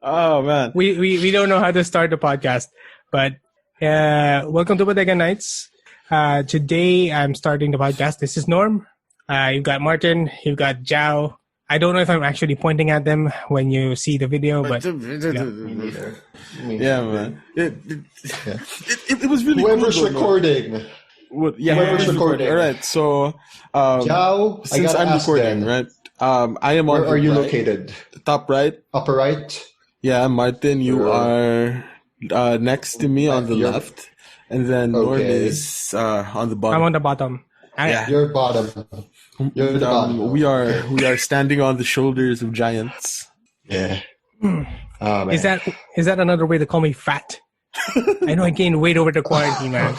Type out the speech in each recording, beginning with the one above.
Oh man. We don't know how to start the podcast, but welcome to Bodega Nights. Today I'm starting the podcast. This is Norm. You've got Martin. You've got Joao. I don't know if I'm actually pointing at them when you see the video, but Yeah, man. It was really Whoever's cool, recording. Whoever's recording. All right, so Joao, since I'm recording, right? I am on. Where are you located? Top right. Upper right. Yeah, Martin, you are next to me on the left, and then Norm is on the bottom. I'm on the bottom. You're bottom. You're the bottom. We are standing on the shoulders of giants. Yeah. Oh, is that another way to call me fat? I know I gained weight over the quarantine, man.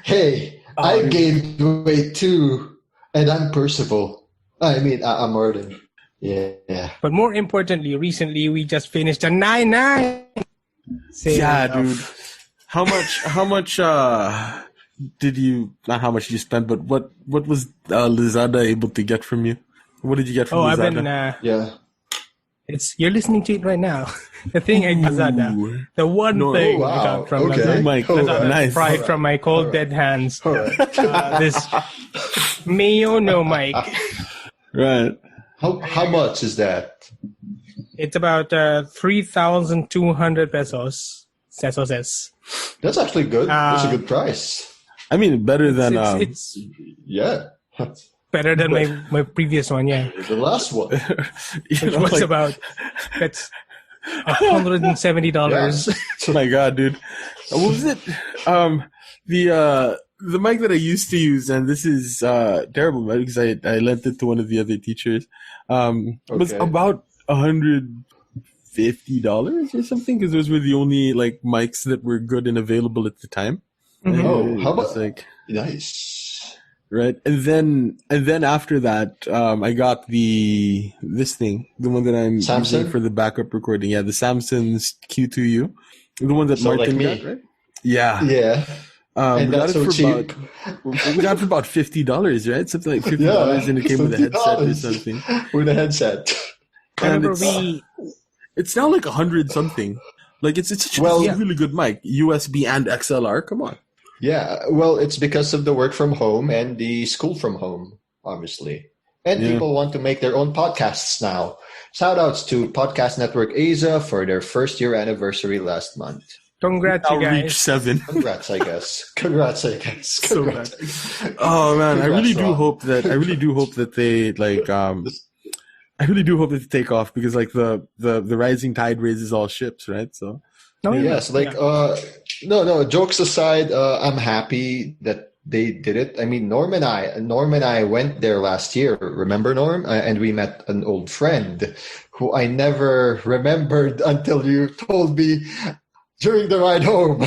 Hey, I gained weight too, and I'm Percival. I'm Martin. Yeah. But more importantly, recently we just finished a 9-9. Yeah, dude. How much did you, not how much you spent, but what was Lazada able to get from you? What did you get from Lazada? You're listening to it right now. The thing at Lazada. The one thing I got from Lazada. Lazada. Nice. Fried from my cold dead hands. This mayo no mic. Right. How much is that? It's about 3,200 pesos. That's actually good. That's a good price. I mean, better than it's better than my previous one, yeah. The last one, which was about $170. Yeah. Oh my god, dude! What was it? The mic that I used to use, and this is terrible, right? Because I lent it to one of the other teachers. Was about $150 or something, because those were the only mics that were good and available at the time. Mm-hmm. Oh, how about nice? Right, and then after that, I got the one that I'm using for the backup recording. Yeah, the Samsung's Q2U, the one that Martin got, right? Yeah. Yeah. And that's so cheap. We got it for about $50, right? Something like $50, and it came with a headset or something. With a headset. And it's now like 100 something. It's such a really good mic, USB and XLR. Come on. Yeah, well, it's because of the work from home and the school from home, obviously. And people want to make their own podcasts now. Shout outs to Podcast Network Asia for their first year anniversary last month. Congrats, you guys. Reach 7. Congrats, I guess. So bad. Oh man, I really do hope that they I really do hope that they take off, because the rising tide raises all ships, right? So no, jokes aside, I'm happy that they did it. I mean, Norm and I went there last year. Remember, Norm? And we met an old friend who I never remembered until you told me during the ride home.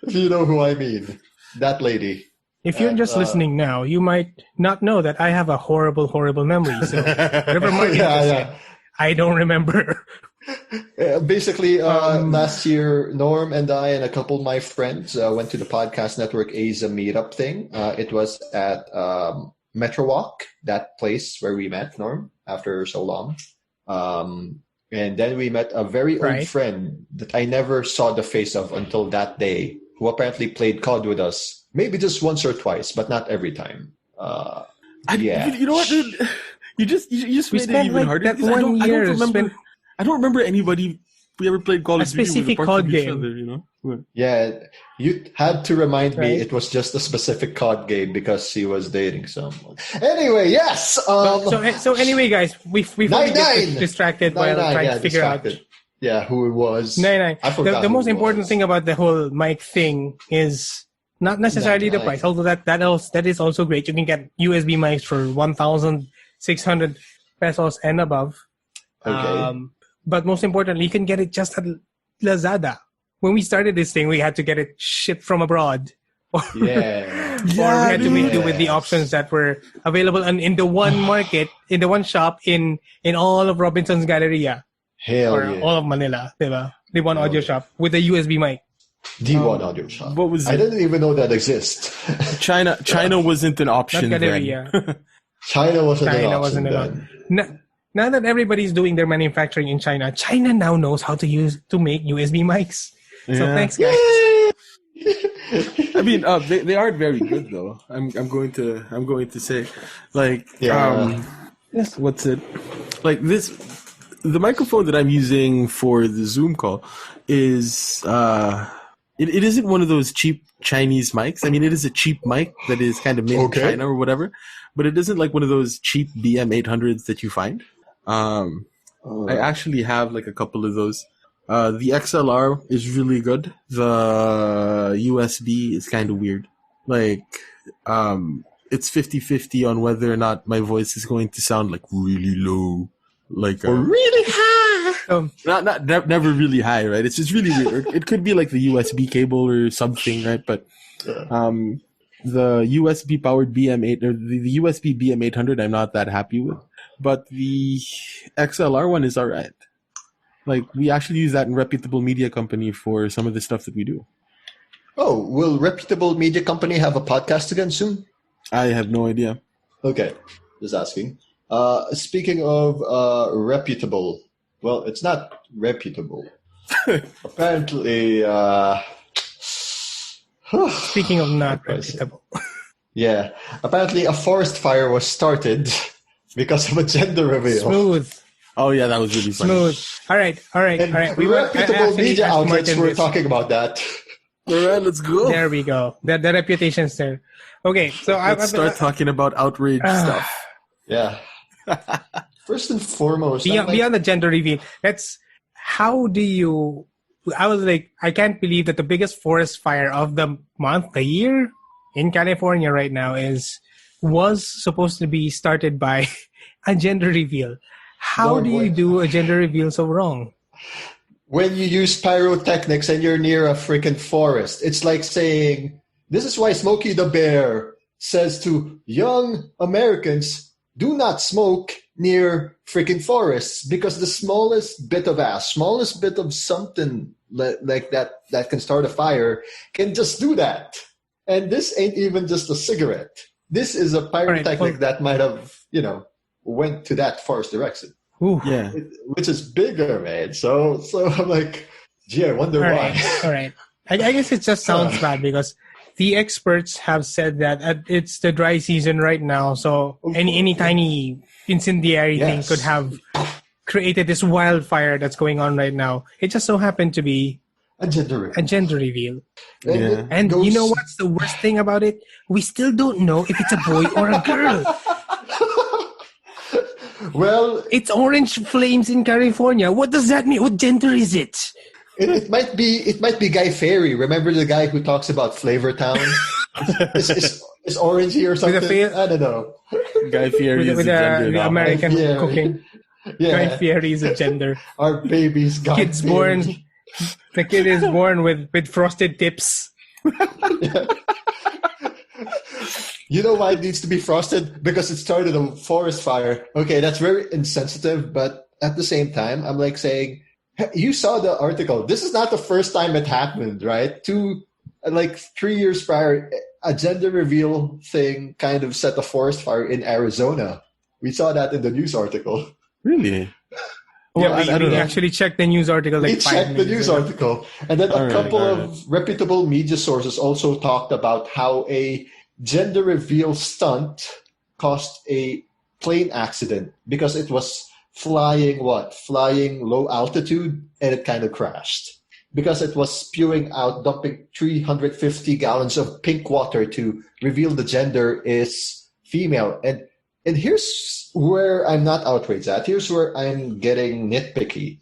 If you know who I mean. That lady. If you're just listening now, you might not know that I have a horrible, horrible memory. So whatever Martin said, I don't remember. Basically, last year, Norm and I and a couple of my friends went to the Podcast Network Asia meetup thing. It was at Metro Walk, that place where we met, Norm, after so long. And then we met a very old friend that I never saw the face of until that day, who apparently played COD with us. Maybe just once or twice, but not every time. You know what, dude? You just made it even harder. I don't remember anybody we ever played Call of Duty with specific apart COD from each game. other, you know? Yeah, you had to remind me it was just a specific COD game because she was dating someone. Anyway, yes. So anyway, guys, we get distracted while trying to figure out. Yeah, who it was. 9-9. I forgot. The most important thing about the whole mic thing is not necessarily the price, although that is also great. You can get USB mics for 1,600 pesos and above. Okay. But most importantly, you can get it just at Lazada. When we started this thing, we had to get it shipped from abroad. Or we had to make do with the options that were available in the one market, in the one shop in all of Robinson's Galleria. All of Manila, diba? The one audio shop with a USB mic. The one audio shop. What was I didn't even know that exists. China wasn't an option then. China wasn't an option then. now that everybody's doing their manufacturing in China, China now knows how to make USB mics. So thanks, guys. I mean, they aren't very good though. I'm going to say, like, what's it? Like this, the microphone that I'm using for the Zoom call is it isn't one of those cheap Chinese mics. I mean, it is a cheap mic that is kind of made in China or whatever, but it isn't like one of those cheap BM800s that you find. I actually have like a couple of those. The XLR is really good. The USB is kind of weird. Like, it's 50-50 on whether or not my voice is going to sound like really low, like or really high. Never really high, right? It's just really weird. It could be like the USB cable or something, right? But the USB powered BM8 or the USB BM800, I'm not that happy with. But the XLR one is alright. Like, we actually use that in Reputable Media Company for some of the stuff that we do. Oh, will Reputable Media Company have a podcast again soon? I have no idea. Okay, just asking. Speaking of reputable, well, it's not reputable. Apparently, speaking of not reputable. Yeah, apparently a forest fire was started because of a gender reveal. Smooth. Oh yeah, that was really funny. Smooth. All right. We reputable media outlets were talking about that. All right, let's go. There we go. The reputation's there. Okay, so let's start talking about outrage stuff. Yeah. First and foremost, beyond the gender reveal, how do you? I was like, I can't believe that the biggest forest fire of the month, the year in California right now was supposed to be started by a gender reveal. How do you do a gender reveal so wrong? When you use pyrotechnics and you're near a freaking forest, it's like saying, this is why Smokey the Bear says to young Americans, do not smoke near freaking forests, because the smallest bit of ash, smallest bit of something like that can start a fire can just do that. And this ain't even just a cigarette. This is a pyrotechnic that might have, went to that forest direction. Ooh. Yeah, which is bigger, man. So I'm like, gee, I wonder why. All right. I guess it just sounds bad because the experts have said that it's the dry season right now, so any tiny incendiary thing could have created this wildfire that's going on right now. It just so happened to be a gender reveal. Yeah. And you know what's the worst thing about it? We still don't know if it's a boy or a girl. Well, it's orange flames in California. What does that mean? What gender is it? It might be Guy Fieri. Remember the guy who talks about Flavor Town? is orangey or something? I don't know. Guy Fieri is a gender. The American cooking. Yeah. Guy Fieri is a gender. Our baby's got kid's born. The kid is born with frosted tips. Yeah. You know why it needs to be frosted? Because it started a forest fire. Okay, that's very insensitive, but at the same time, I'm like saying, you saw the article. This is not the first time it happened, right? 3 years prior, a gender reveal thing kind of set a forest fire in Arizona. We saw that in the news article. Really? Well, I don't know. Actually checked the news article. We checked the news article. And then a couple of reputable media sources also talked about how a gender reveal stunt caused a plane accident because it was flying low altitude, and it kind of crashed because it was spewing out, dumping 350 gallons of pink water to reveal the gender is female. And here's where I'm not outraged at. Here's where I'm getting nitpicky.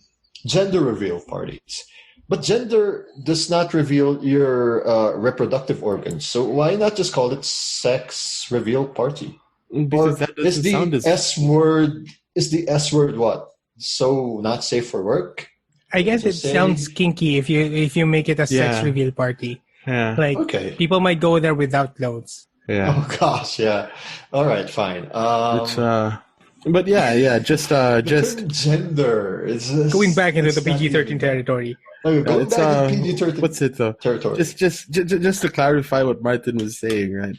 Gender reveal parties. But gender does not reveal your reproductive organs. So why not just call it sex reveal party? Because that doesn't sound as... Is the S word what? So not safe for work? I guess it sounds kinky if you make it a sex reveal party. Yeah. Like people might go there without clothes. Yeah. Oh gosh, yeah. All right, fine. But just gender is going back into the PG-13 territory. It's PG-13 what's it though? Territory. Just to clarify what Martin was saying, right?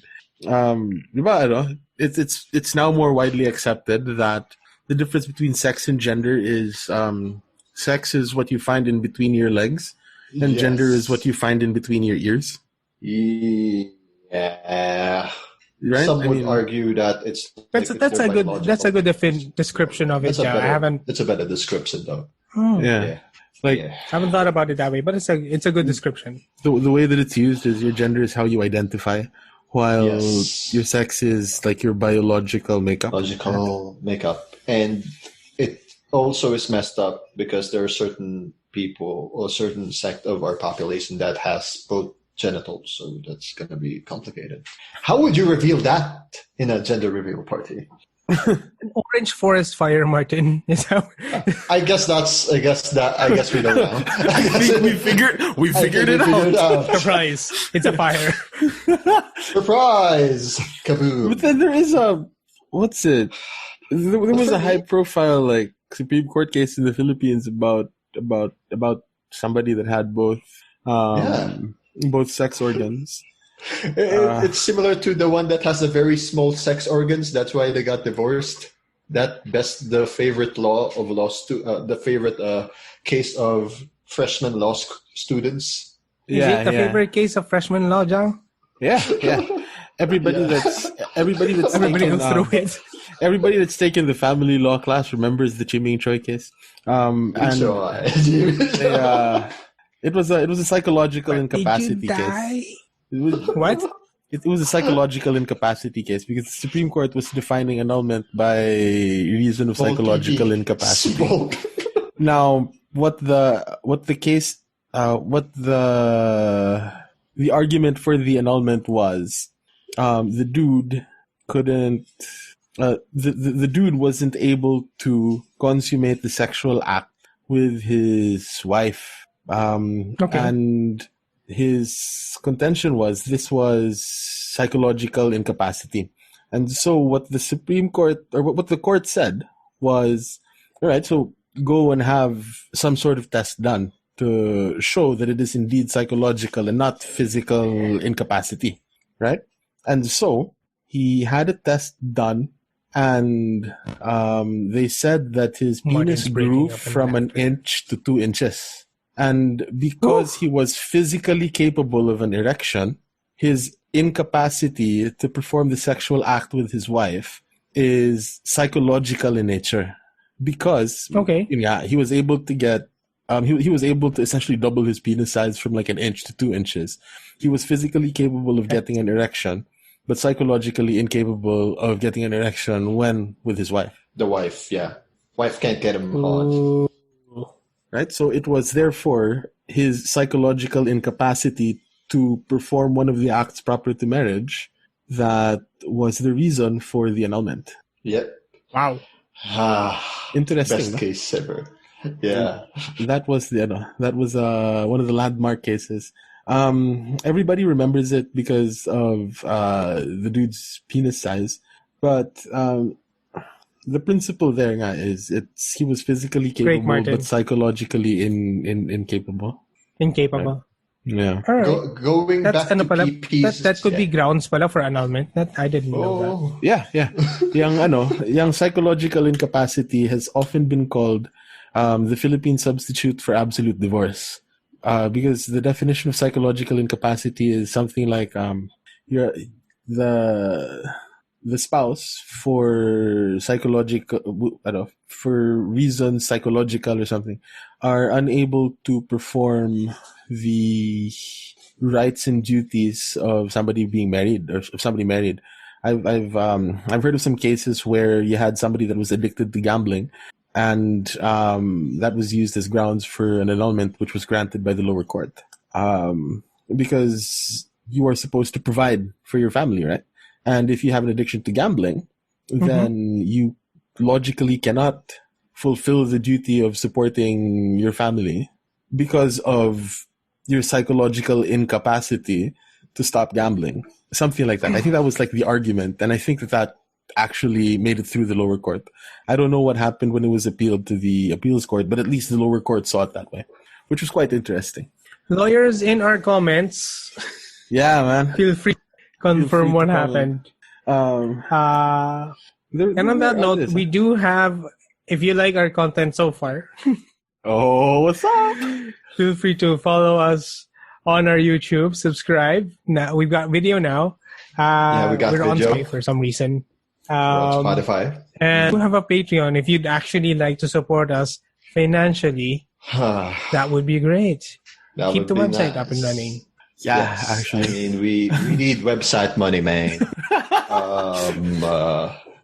It's now more widely accepted that the difference between sex and gender is sex is what you find in between your legs, and gender is what you find in between your ears. Yeah. Right? Some would argue that it's that's a good description of it. It's a better description though. Yeah. I haven't thought about it that way, but it's a good description. The way that it's used is your gender is how you identify, while your sex is like your biological makeup. And it also is messed up because there are certain people or certain sect of our population that has both genitals, so that's going to be complicated. How would you reveal that in a gender reveal party? An orange forest fire, Martin. Is how. I guess we don't know. we figured it out. Surprise! It's a fire. Surprise! Kaboom! But then there is there was a high profile like Supreme Court case in the Philippines about somebody that had both sex organs. It's similar to the one that has a very small sex organs. That's why they got divorced. The favorite case of freshman law students. Is it the favorite case of freshman law, Joao? Yeah. Everybody that's taken the family law class remembers the Chiming Choi case. It was a psychological incapacity case. What? It was a psychological incapacity case because the Supreme Court was defining annulment by reason of psychological incapacity. Now, the argument for the annulment was, the dude couldn't. The dude wasn't able to consummate the sexual act with his wife. And his contention was this was psychological incapacity. And so what the Supreme Court, or what the court said was, all right, so go and have some sort of test done to show that it is indeed psychological and not physical incapacity, right? And so he had a test done, and they said that his penis grew from an inch to 2 inches. And because he was physically capable of an erection, his incapacity to perform the sexual act with his wife is psychological in nature. Because he was able to get he was able to essentially double his penis size from like an inch to 2 inches. He was physically capable of getting an erection, but psychologically incapable of getting an erection when with his wife. The wife, yeah. Wife can't get him hard. Right? So it was therefore his psychological incapacity to perform one of the acts proper to marriage that was the reason for the annulment. Yep. Wow. Interesting. Best case ever. Yeah. And that was one of the landmark cases. Everybody remembers it because of the dude's penis size, but the principle there is he was physically capable but psychologically incapable. Incapable. Right? Yeah. All right. Going back to PPs, that could be grounds pala for annulment. That I didn't know that. Yeah. Yung psychological incapacity has often been called the Philippine substitute for absolute divorce. Because the definition of psychological incapacity is something like you're the spouse for reasons psychological or something are unable to perform the rights and duties of somebody being married or of somebody married. I've heard of some cases where you had somebody that was addicted to gambling, and that was used as grounds for an annulment, which was granted by the lower court, because you are supposed to provide for your family, right? And if you have an addiction to gambling, then you logically cannot fulfill the duty of supporting your family because of your psychological incapacity to stop gambling. Something like that. I think that was like the argument, and I think that actually made it through the lower court. I don't know what happened when it was appealed to the appeals court, but at least the lower court saw it that way, which was quite interesting. Lawyers in our comments. Yeah, man. Feel free to confirm what happened. And on that note, we do have, if you like our content so far, what's up? Feel free to follow us on our YouTube, subscribe. Now we've got video now. We got we're video. on Skype for some reason. We're on Spotify. And we have a Patreon. If you'd actually like to support us financially, that would be great. Keep the website up and running. Yeah, yes, actually. I mean, we need website money, man.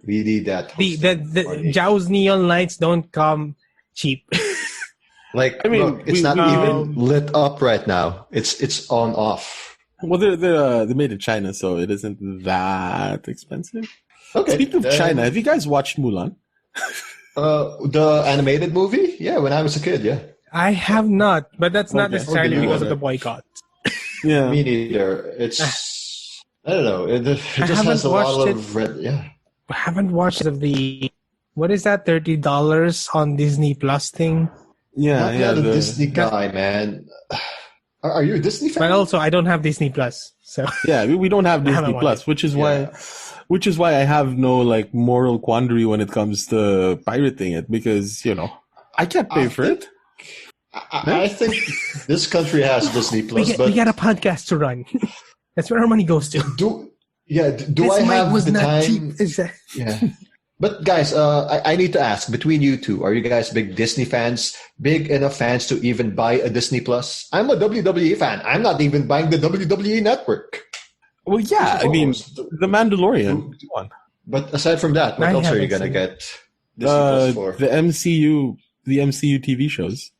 We need that. The Joao's neon lights don't come cheap. Like, I mean, look, it's not even lit up right now. It's on off. Well, they made in China, so it isn't that expensive. Okay. Speaking of China, have you guys watched Mulan? The animated movie? Yeah, when I was a kid, yeah. I have not, but that's not necessarily because of the boycott. Yeah, me neither. It's I don't know. It just has a lot of red. Yeah, I haven't watched the what is that $30 on Disney Plus thing? Yeah, not the Disney guy, man. Are you a Disney fan? But also, I don't have Disney Plus, so yeah, we don't have Disney Plus, which is why I have no like moral quandary when it comes to pirating it, because I can't pay for it. I think this country has Disney Plus, we got a podcast to run. That's where our money goes to. Do I have the time? Yeah. But guys, I need to ask, between you two, are you guys big Disney fans? Big enough fans to even buy a Disney Plus? I'm a WWE fan. I'm not even buying the WWE network. Well, yeah, I mean, The Mandalorian. Come on. But aside from that, what else are you going to get Disney Plus for? The MCU TV shows.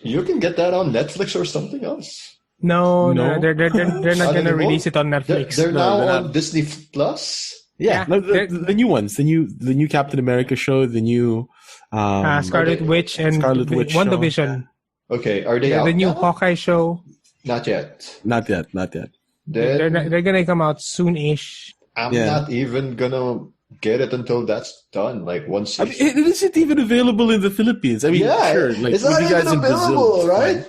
You can get that on Netflix or something else. No, they're not going to release it on Netflix. They're now on Disney Plus. Yeah, the new ones, the new Captain America show, the new Scarlet Witch and WandaVision. Okay, are they out? The new Hawkeye show? Not yet. Not yet. They're gonna come out soon-ish. I'm not even gonna get it until that's done. Like once. I mean, it isn't even available in the Philippines. I mean, sure, like it's not even available, right?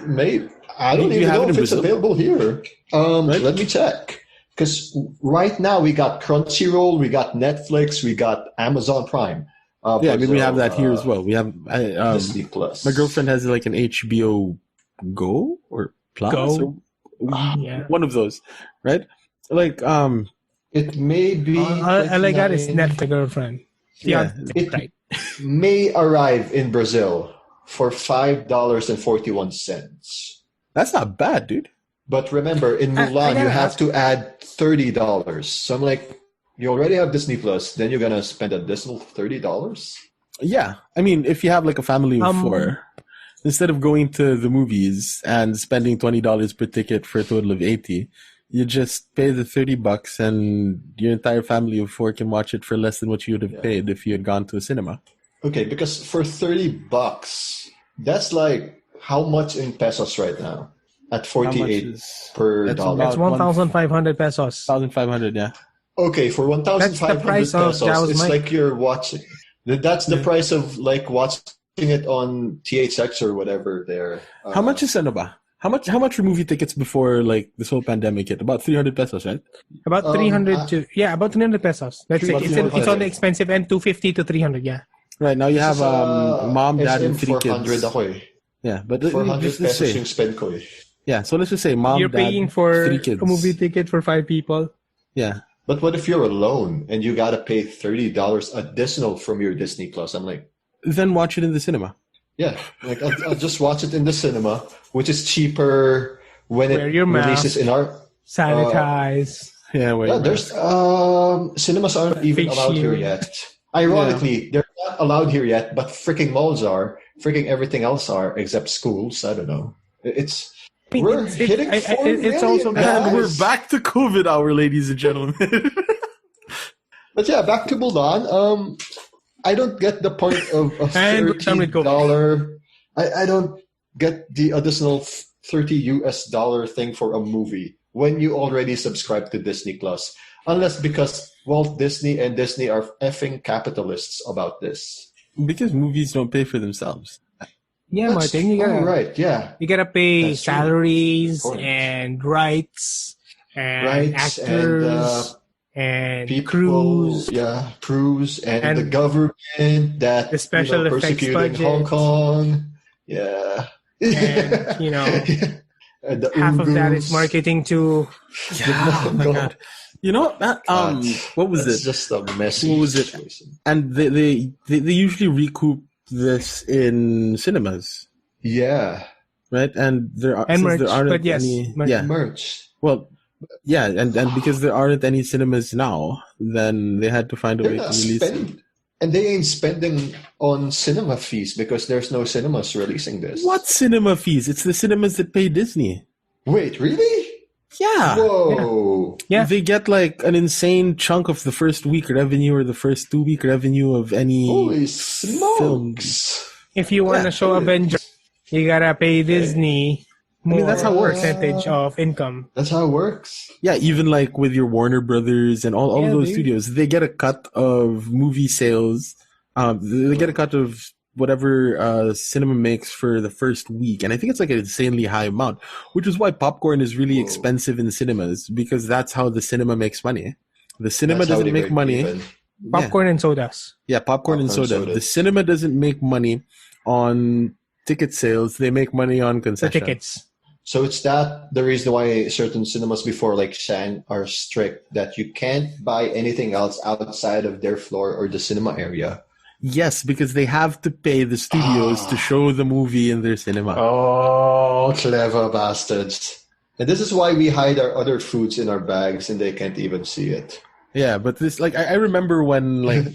Maybe I don't even know if it's available here. Let me check. Because right now we got Crunchyroll, we got Netflix, we got Amazon Prime. I mean, we have that here as well. We have Disney Plus. My girlfriend has like an HBO Go or Plus, or one of those, right? Like, it may be. All I got is Netflix girlfriend. It may arrive in Brazil for $5.41. That's not bad, dude. But remember, in Mulan, you have to add $30. So I'm like, you already have Disney Plus, then you're gonna spend additional $30? Yeah, I mean, if you have like a family of 4, instead of going to the movies and spending $20 per ticket for a total of $80, you just pay the $30, and your entire family of 4 can watch it for less than what you would have paid if you had gone to a cinema. Okay, because for $30, that's like how much in pesos right now? At 48 per dollar. That's 1,500 pesos. 1,500, yeah. Okay, for 1,500 pesos, it's mic. like you're watching. That's the price of like watching it on THX or whatever there. How much is Senova? How much were movie tickets before like this whole pandemic hit? About 300 pesos, right? About 300 about 300 pesos. Let's say it's on the expensive end, 250 to 300, yeah. Right, now you have mom, dad, and 3 kids. Yeah, but 400 pesos yung spend ko eh. Yeah, so let's just say mom, you're dad, paying for 3 kids. A movie ticket for 5 people. Yeah. But what if you're alone and you got to pay $30 additional from your Disney Plus? I'm like... Then watch it in the cinema. Yeah, like I'll just watch it in the cinema, which is cheaper when it releases in our... Sanitize. There's... cinemas aren't even allowed here yet. Ironically, they're not allowed here yet, but freaking malls are. Freaking everything else are, except schools. I don't know. We're hitting 4 million, and we're back to COVID hour, ladies and gentlemen. But yeah, back to Mulan. I don't get the point of a $30. I don't get the additional $30 thing for a movie when you already subscribe to Disney Plus, unless because Walt Disney and Disney are effing capitalists about this. Because movies don't pay for themselves. Yeah, Martin, you gotta pay salaries and rights and actors and people, crews. Yeah, crews and the government that the special effects persecuting budget. Hong Kong. Yeah. And, and the half of that Uyghurs. is marketing too. Yeah, oh my God. You know that what was That's it? just a messy What was it? situation. And they usually recoup this in cinemas, Yeah. right? And And merch, there aren't but yes, any Merch. Well, yeah, and because there aren't any cinemas now, then they had to find a They're way to not release it. And they ain't spending on cinema fees because there's no cinemas releasing this. What cinema fees? It's the cinemas that pay Disney. Wait, really? Yeah. Whoa. Yeah. They get like an insane chunk of the first week revenue or the first 2-week revenue of any Holy film. smokes. If you want to show Avengers, you gotta pay Disney more that's how it works. percentage of income. That's how it works. Yeah, even like with your Warner Brothers and all of those studios, they get a cut of movie sales. They get a cut of whatever cinema makes for the first week. And I think it's like an insanely high amount, which is why popcorn is really expensive in cinemas, because that's how the cinema makes money. The cinema doesn't make money. Popcorn and sodas. Yeah, popcorn and soda. The cinema doesn't make money on ticket sales. They make money on concession. The tickets. So it's that the reason why certain cinemas before like Shang are strict that you can't buy anything else outside of their floor or the cinema area. Yes, because they have to pay the studios to show the movie in their cinema. Oh, clever bastards. And this is why we hide our other foods in our bags and they can't even see it. Yeah, but this, like, I remember when, like,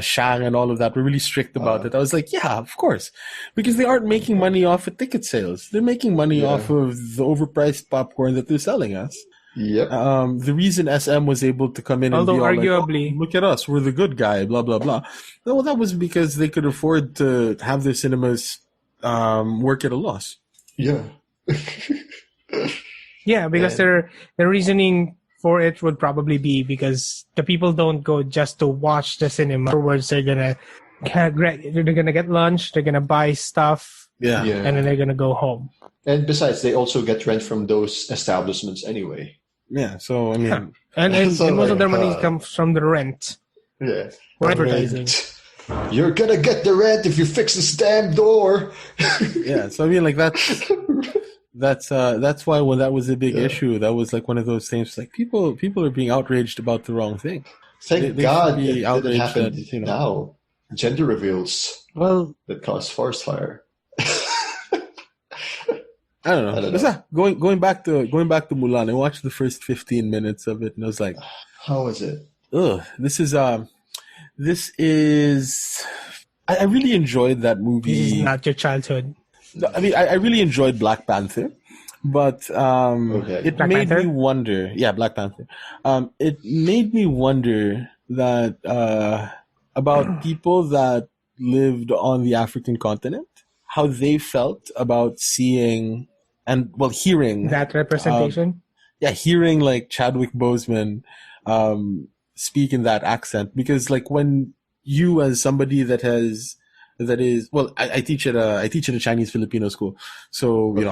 Shang and all of that were really strict about it. I was like, yeah, of course. Because they aren't making money off of ticket sales. They're making money off of the overpriced popcorn that they're selling us. Yep. The reason SM was able to come in and be all arguably, like, oh, look at us, we're the good guy, blah, blah, blah. Well, that was because they could afford to have their cinemas work at a loss. Yeah. Yeah, because their reasoning for it would probably be because the people don't go just to watch the cinema. Afterwards, they're gonna get lunch, they're gonna buy stuff, yeah, and then they're gonna go home. And besides, they also get rent from those establishments anyway. Yeah, so I mean, and so most of their money comes from the rent. Yeah, for advertising. You're gonna get the rent if you fix this damn door. Yeah, so I mean, like that's why when that was a big issue, that was like one of those things. Like people are being outraged about the wrong thing. Thank God it didn't happen now. Gender reveals. Well, that cause forest fire. I don't know. Going back to Mulan, I watched the first 15 minutes of it, and I was like, "How was it? Ugh, this is. I really enjoyed that movie. This is not your childhood. I mean, I really enjoyed Black Panther, but it made me wonder. Yeah, Black Panther. It made me wonder that about people that lived on the African continent, how they felt about seeing and hearing that representation. Hearing like Chadwick Boseman speak in that accent, because like when you as somebody that is I teach at a Chinese Filipino school, so you know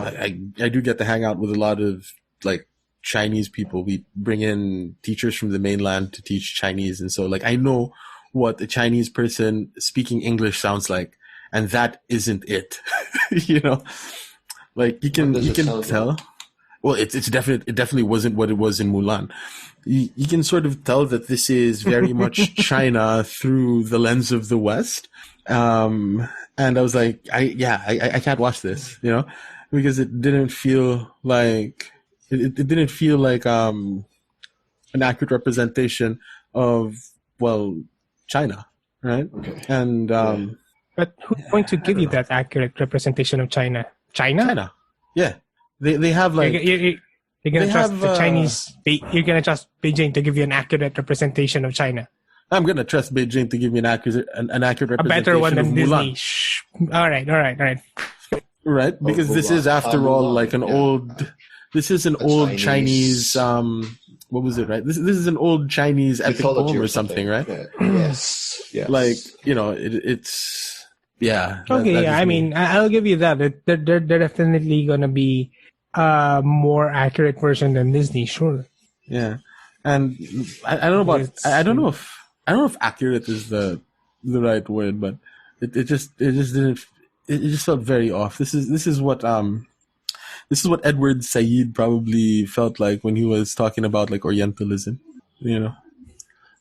I do get to hang out with a lot of like Chinese people. We bring in teachers from the mainland to teach Chinese, and so like I know what a Chinese person speaking English sounds like, and that isn't it. You know, like you can tell. Like? Well, it definitely wasn't what it was in Mulan. You can sort of tell that this is very much China through the lens of the West. And I was like, I can't watch this, you know, because it didn't feel like it didn't feel like an accurate representation of China, right? Okay. And but who's going to give you that accurate representation of China? China. Yeah. They have like you're gonna trust the Chinese. You're gonna trust Beijing to give you an accurate representation of China. I'm gonna trust Beijing to give me an accurate representation. A better one than Mulan. Disney. Shh. All right. Right, because this is after all like an old. This is an old Chinese. What was it? Right. This is an old Chinese epic poem or something, right? Yeah. Yes. Like it's. Yeah. Okay. I mean, I'll give you that. They're definitely gonna be a more accurate version than Disney, sure. Yeah, And I don't know about I don't know if accurate is the right word, but it just didn't it just felt very off. This is what Edward Said probably felt like when he was talking about like Orientalism,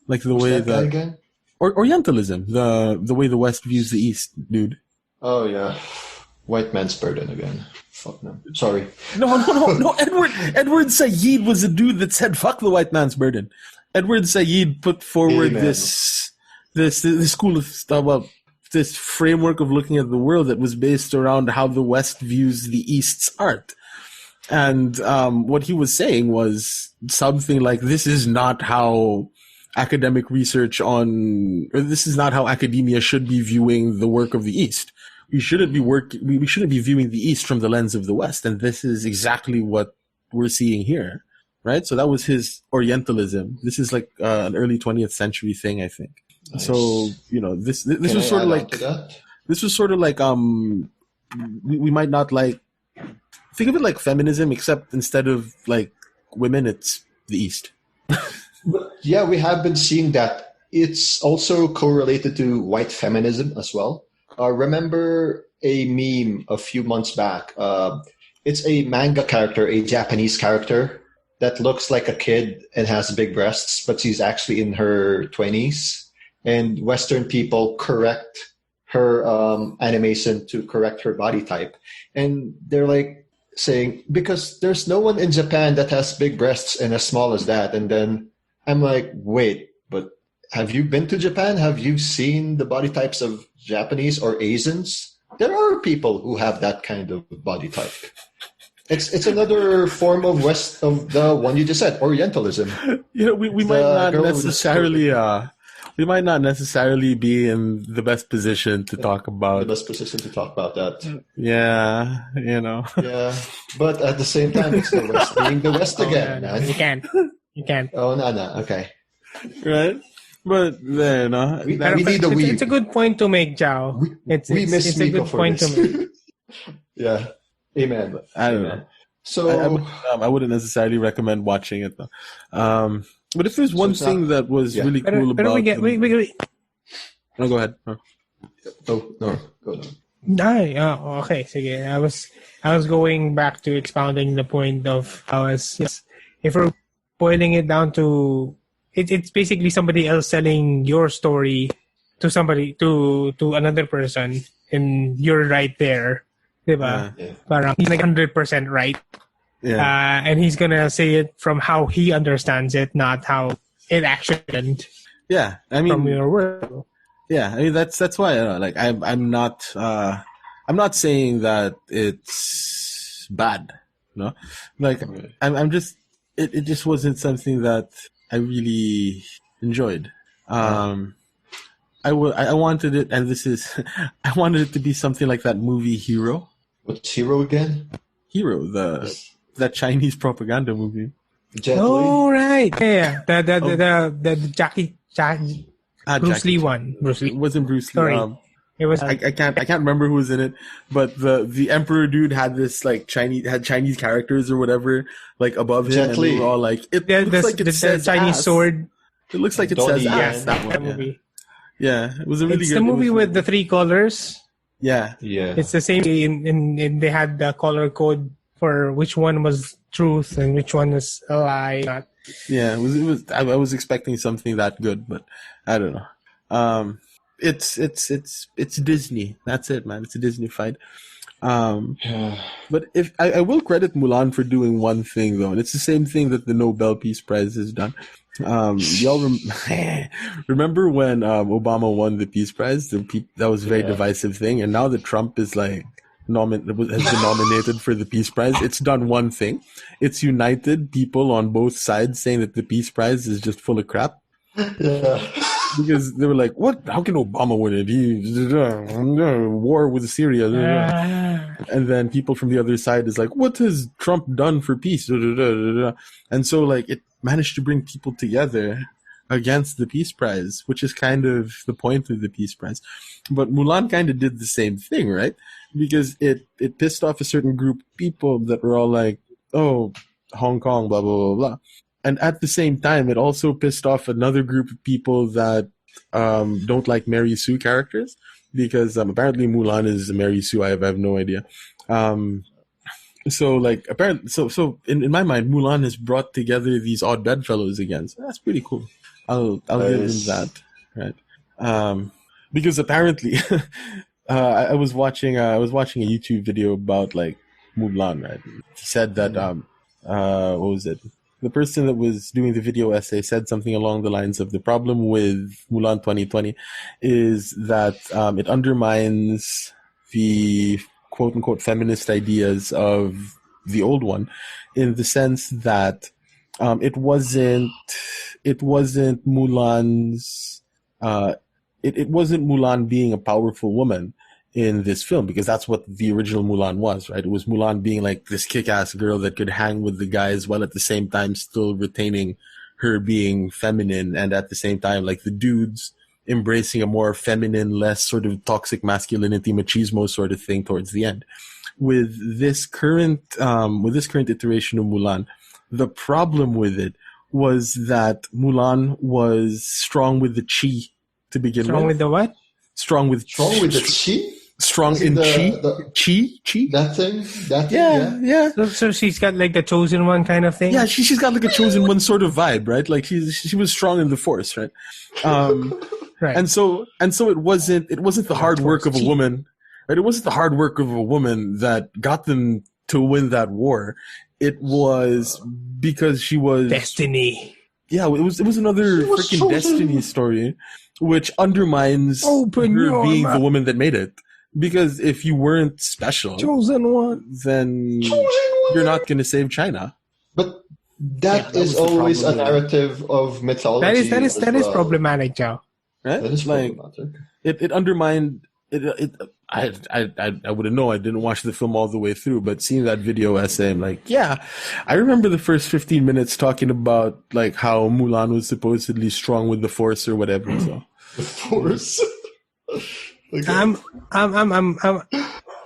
like the way that guy again? Orientalism, the way the West views the East, dude. Oh yeah, white man's burden again. Fuck no. Sorry. No. Edward Said was a dude that said fuck the white man's burden. Edward Said put forward this school of well, this framework of looking at the world that was based around how the West views the East's art. And what he was saying was something like, this is not how academic research this is not how academia should be viewing the work of the East. We shouldn't be viewing the East from the lens of the West. And this is exactly what we're seeing here. Right? So that was his Orientalism. This is like an early 20th century thing, I think. Nice. So, this was sort of like we might not like think of it like feminism, except instead of like women, it's the East. But yeah, we have been seeing that. It's also correlated to white feminism as well. Remember a meme a few months back? It's a manga character, a Japanese character that looks like a kid and has big breasts, but she's actually in her 20s. And Western people correct her animation to correct her body type. And they're like saying, because there's no one in Japan that has big breasts and as small as that. And then I'm like, wait, but have you been to Japan? Have you seen the body types of Japanese or Asians? There are people who have that kind of body type. It's another form of the one you just said, Orientalism. We might not necessarily be in the best position to talk about that. Yeah, Yeah, but at the same time, it's the West being the West again. No. You can. Oh no, okay. Right, but then we need the It's a good point to make, Joao. It's a good point to make. Yeah, amen. I don't know. So I wouldn't necessarily recommend watching it though. But if there's one thing that was really cool about No, go ahead. Oh, no. Go on. Okay. Sige. I was going back to expounding the point of if we're boiling it down to it's basically somebody else selling your story to somebody to another person, and you're right there. Diba? Yeah. Parang he's like 100% right. Yeah. And he's gonna say it from how he understands it, not how it actually happened. Yeah, I mean, from your world. Yeah, I mean that's why I'm not saying that it's bad, I'm just it just wasn't something that I really enjoyed. I wanted it, and I wanted it to be something like that movie Hero. What's Hero again? Hero, that Chinese propaganda movie. Oh right, yeah, the Jackie Bruce Lee one. Bruce Lee. It wasn't Bruce Lee. Sorry. It was. I can't remember who was in it, but the Emperor dude had this like Chinese characters or whatever like above him, and they were all like it looks like it says Chinese ass. Sword. It looks like it says ass. That movie. Yeah, it was a really good. It's the movie with the 3 colors. Yeah. It's the same. In they had the color code for which one was truth and which one was a lie. Yeah, it was. I was expecting something that good, but I don't know. It's Disney. That's it, man. It's a Disney fight. But if I will credit Mulan for doing one thing though, and it's the same thing that the Nobel Peace Prize has done. Y'all remember when Obama won the Peace Prize? That was a very divisive thing, and now that Trump is like has been nominated for the Peace Prize, it's done one thing. It's united people on both sides saying that the Peace Prize is just full of crap. Yeah. Because they were like, "What? How can Obama win it? He war with Syria." And then people from the other side is like, "What has Trump done for peace?" And so, like, it managed to bring people together against the Peace Prize, which is kind of the point of the Peace Prize. But Mulan kind of did the same thing, right? Because it pissed off a certain group of people that were all like, "Oh, Hong Kong, blah blah blah blah." at the same time, it also pissed off another group of people that don't like Mary Sue characters, because apparently Mulan is Mary Sue. I have no idea. So like apparently, so in my mind, Mulan has brought together these odd bedfellows again. So that's pretty cool. I'll give them that, right? Because apparently, I was watching a YouTube video about like Mulan, right? He said that what was it? The person that was doing the video essay said something along the lines of the problem with Mulan 2020 is that it undermines the quote unquote feminist ideas of the old one, in the sense that it wasn't Mulan's it wasn't Mulan being a powerful woman in this film, because that's what the original Mulan was, right? It was Mulan being like this kick-ass girl that could hang with the guys while at the same time still retaining her being feminine, and at the same time like the dudes embracing a more feminine, less sort of toxic masculinity, machismo sort of thing towards the end. With this current iteration of Mulan, the problem with it was that Mulan was strong with the chi to begin with. Strong with the what? Strong with the chi? Strong in chi? Chi? That thing? Yeah. So she's got like the chosen one kind of thing? Yeah, she's got like a chosen one sort of vibe, right? Like she was strong in the force, right? Right. And so it wasn't the hard work of a woman, right? It wasn't the hard work of a woman that got them to win that war. It was because she was destiny. Yeah, it was another freaking destiny story, which undermines her being the woman that made it. Because if you weren't special, chosen one, then you're not going to save China. But that is always a narrative of mythology. That is problematic, Joao. Right? That is like problematic. It undermined it. I wouldn't know. I didn't watch the film all the way through, but seeing that video essay, I'm like, yeah, I remember the first 15 minutes talking about like how Mulan was supposedly strong with the Force or whatever. So the Force. Okay. I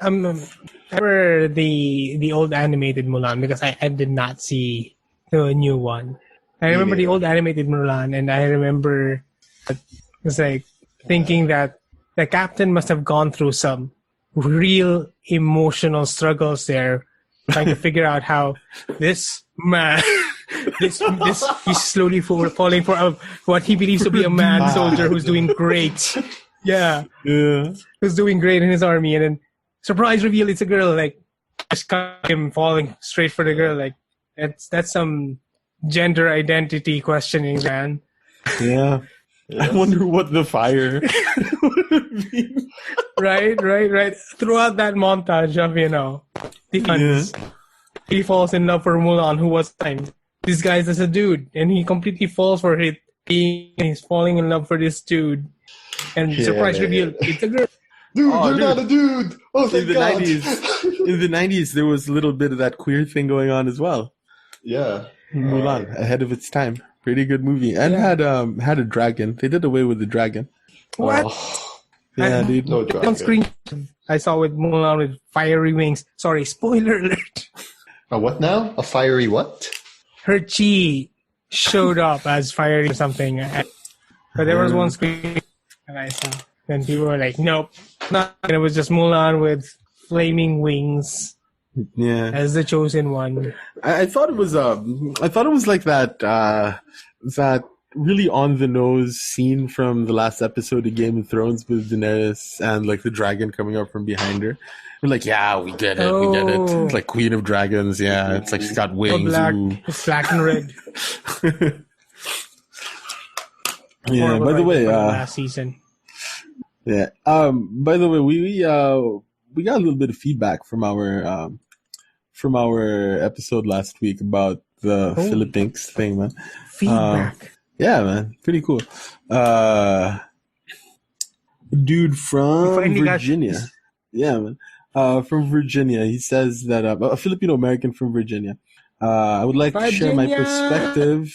remember the old animated Mulan, because I did not see the new one. I remember the old animated Mulan, and I remember it's like thinking that the captain must have gone through some real emotional struggles there, trying to figure out how this man, this he's slowly falling for what he believes to be a mad soldier who's doing great. Yeah. Who's doing great in his army, and then surprise reveal, it's a girl. Like, just cut him falling straight for the girl. Like, that's some gender identity questioning, man. Yeah. I wonder what the fire would have been. Right. Throughout that montage of, he falls in love for Mulan, who was timed. This guy's just a dude, and he completely falls for it. He's falling in love for this dude. And surprise reveal, it's a girl. Dude, you're not a dude. Oh, thank God. In the 90s, there was a little bit of that queer thing going on as well. Yeah. Mulan, ahead of its time. Pretty good movie. And had a dragon. They did away with the dragon. What? Yeah, dude. No dragon. On screen, I saw with Mulan with fiery wings. Sorry, spoiler alert. A what now? A fiery what? Her chi showed up as fiery or something. But there was one screen and I saw. And people were like, nope. Not. And it was just Mulan with flaming wings. Yeah. As the chosen one. I thought it was like that really on the nose scene from the last episode of Game of Thrones with Daenerys and like the dragon coming up from behind her. We're like, yeah, we get it. It's like Queen of Dragons, yeah. It's like she's got wings. It's black and red. Yeah, by the way, last season. Yeah. By the way, we got a little bit of feedback from our episode last week about the Philippines thing, man. Feedback. Yeah, man. Pretty cool. Dude from Virginia. Yeah, man. From Virginia. He says that a Filipino American from Virginia. I would like to share my perspective,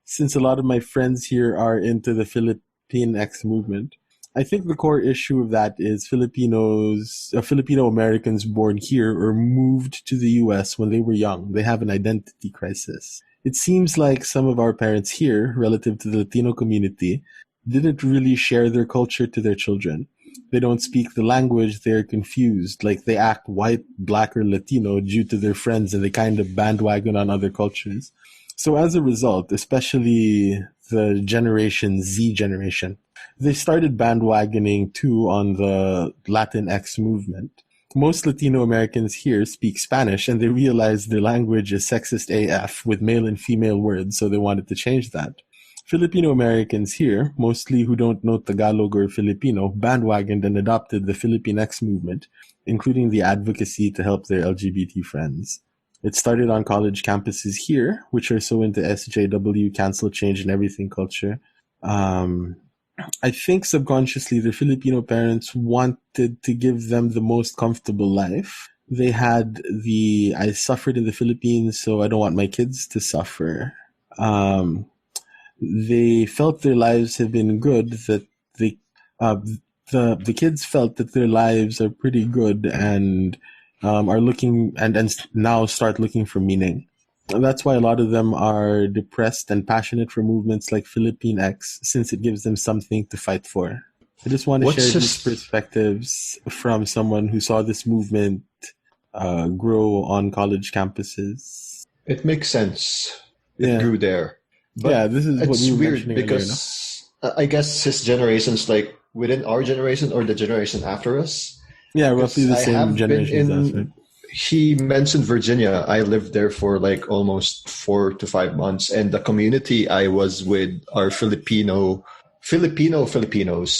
since a lot of my friends here are into the Philippine X movement. I think the core issue of that is Filipino Americans born here or moved to the U.S. when they were young. They have an identity crisis. it seems like some of our parents here, relative to the Latino community, didn't really share their culture to their children. They don't speak the language, they're confused. Like they act white, black, or Latino due to their friends, and they kind of bandwagon on other cultures. So as a result, especially the Generation Z generation, they started bandwagoning too on the Latinx movement. Most Latino Americans here speak Spanish, and they realize their language is sexist AF with male and female words, so they wanted to change that. Filipino Americans here, mostly who don't know Tagalog or Filipino, bandwagoned and adopted the Filipinx movement, including the advocacy to help their LGBT friends. It started on college campuses here, which are so into SJW, cancel, change, and everything culture. I think subconsciously the Filipino parents wanted to give them the most comfortable life. They had I suffered in the Philippines, so I don't want my kids to suffer. They felt their lives have been good, that the kids felt that their lives are pretty good and are looking and now start looking for meaning. And that's why a lot of them are depressed and passionate for movements like Filipinx, since it gives them something to fight for. I just want to share these perspectives from someone who saw this movement grow on college campuses. It makes sense. It grew there. But this is what you were weird because I guess his generation's like within our generation or the generation after us. Yeah, roughly the same generation. He mentioned Virginia. I lived there for like almost 4 to 5 months, and the community I was with are Filipinos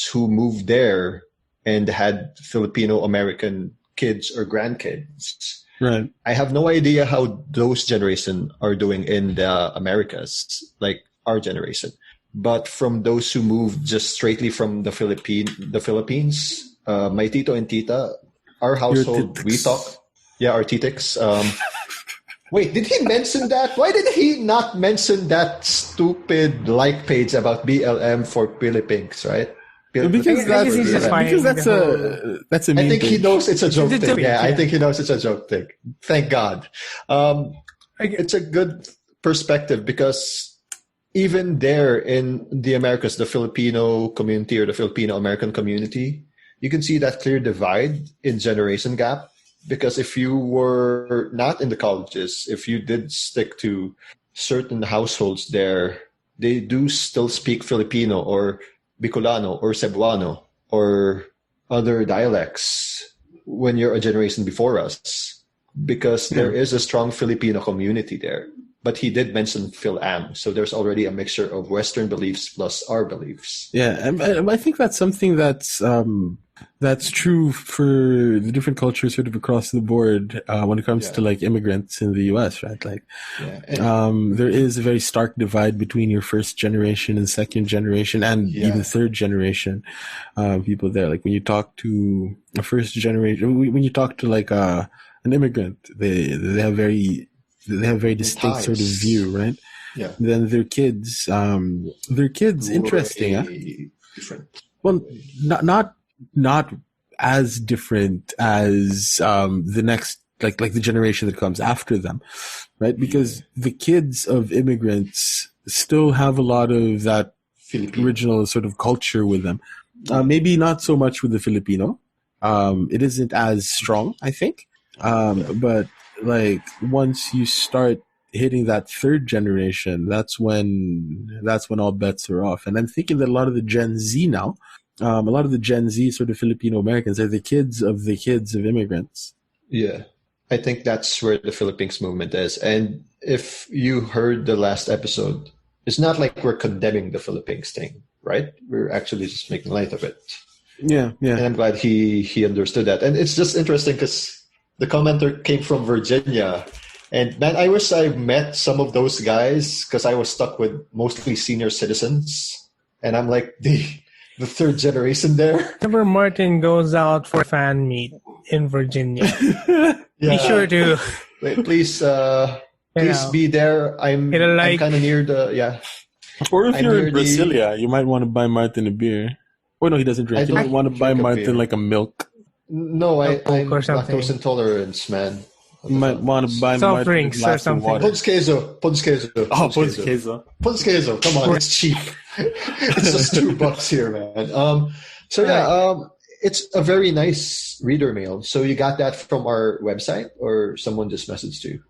who moved there and had Filipino American kids or grandkids. Right. I have no idea how those generation are doing in the Americas, like our generation. But from those who moved just straightly from the Philippines, my tito and tita, our household, we talk. Yeah, our titix. Wait, did he mention that? Why did he not mention that stupid like page about BLM for Philippines, right? Because that's a meme I think page. he knows it's a joke thing. Yeah, I think he knows it's a joke thing. Thank God. It's a good perspective because even there in the Americas, the Filipino community or the Filipino American community, you can see that clear divide in generation gap. Because if you were not in the colleges, if you did stick to certain households there, they do still speak Filipino or Bicolano or Cebuano or other dialects when you're a generation before us, because there is a strong Filipino community there. But he did mention Phil-Am, so there's already a mixture of Western beliefs plus our beliefs. Yeah, and I think that's something that's true for the different cultures sort of across the board when it comes to like immigrants in the US, right? Like, there is a very stark divide between your first generation and second generation and even third generation people there. Like when you talk to a first generation, when you talk to like an immigrant, they have very distinct sort of view, right? Yeah. Then their kids, interesting. Different. Well, not as different as the next, like the generation that comes after them, right? Because the kids of immigrants still have a lot of that original sort of culture with them. Maybe not so much with the Filipino. It isn't as strong, I think. But like once you start hitting that third generation, that's when all bets are off. And I'm thinking that a lot of the Gen Z now, a lot of the Gen Z sort of Filipino Americans are the kids of immigrants. Yeah, I think that's where the Philippines movement is. And if you heard the last episode, it's not like we're condemning the Philippines thing, right? We're actually just making light of it. Yeah. And I'm glad he understood that. And it's just interesting because the commenter came from Virginia. And man, I wish I met some of those guys because I was stuck with mostly senior citizens. And I'm like the third generation there. Whenever Martin goes out for fan meet in Virginia, be sure to... Please be there. I'm kind of near the... Or if you're in Brasilia, you might want to buy Martin a beer. Oh, no, he doesn't drink. You might want to buy Martin like a milk. No, I'm lactose intolerant, man. You might want to buy soft drinks or something. Ponce queso. Oh, Ponce queso. Ponce queso. Come on, it's cheap. It's just $2 here, man. It's a very nice reader mail. So you got that from our website, or someone just messaged you?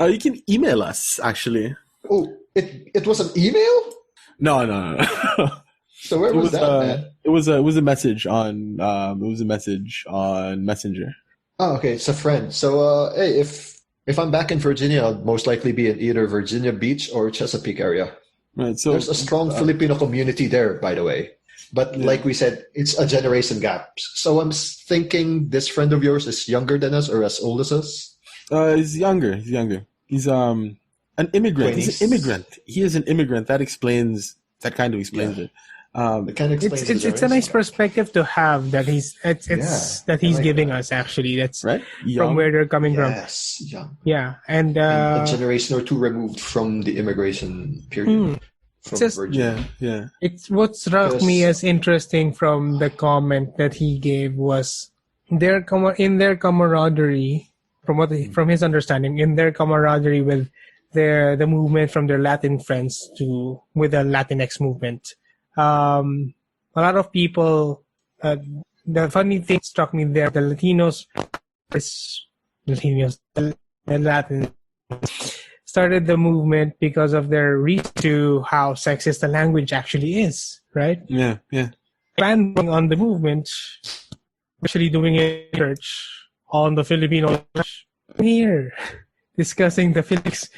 You can email us, actually. Oh, it was an email? No. So where was that, man? It was a message on Messenger. Oh, okay. It's a friend. So hey, if I'm back in Virginia, I'll most likely be in either Virginia Beach or Chesapeake area. Right. So there's a strong Filipino community there, by the way. But like we said, it's a generation gap. So I'm thinking this friend of yours is younger than us or as old as us? He's younger. He's an immigrant. 20s. He's an immigrant. He is an immigrant. That kind of explains it. It kind of explains it's a nice perspective to have that he's giving us, actually. That's right. From where they're coming from. Yes, young. Yeah, and a generation or two removed from the immigration period. From Virginia. Yeah. It's what struck me as interesting from the comment that he gave was in their camaraderie, from his understanding, in their camaraderie with the movement from their Latin friends with the Latinx movement. A lot of people, the funny thing struck me there, the Latin started the movement because of their reach to how sexist the language actually is, right? Yeah. Expanding on the movement, actually doing a research on the Filipino here, discussing the Philippines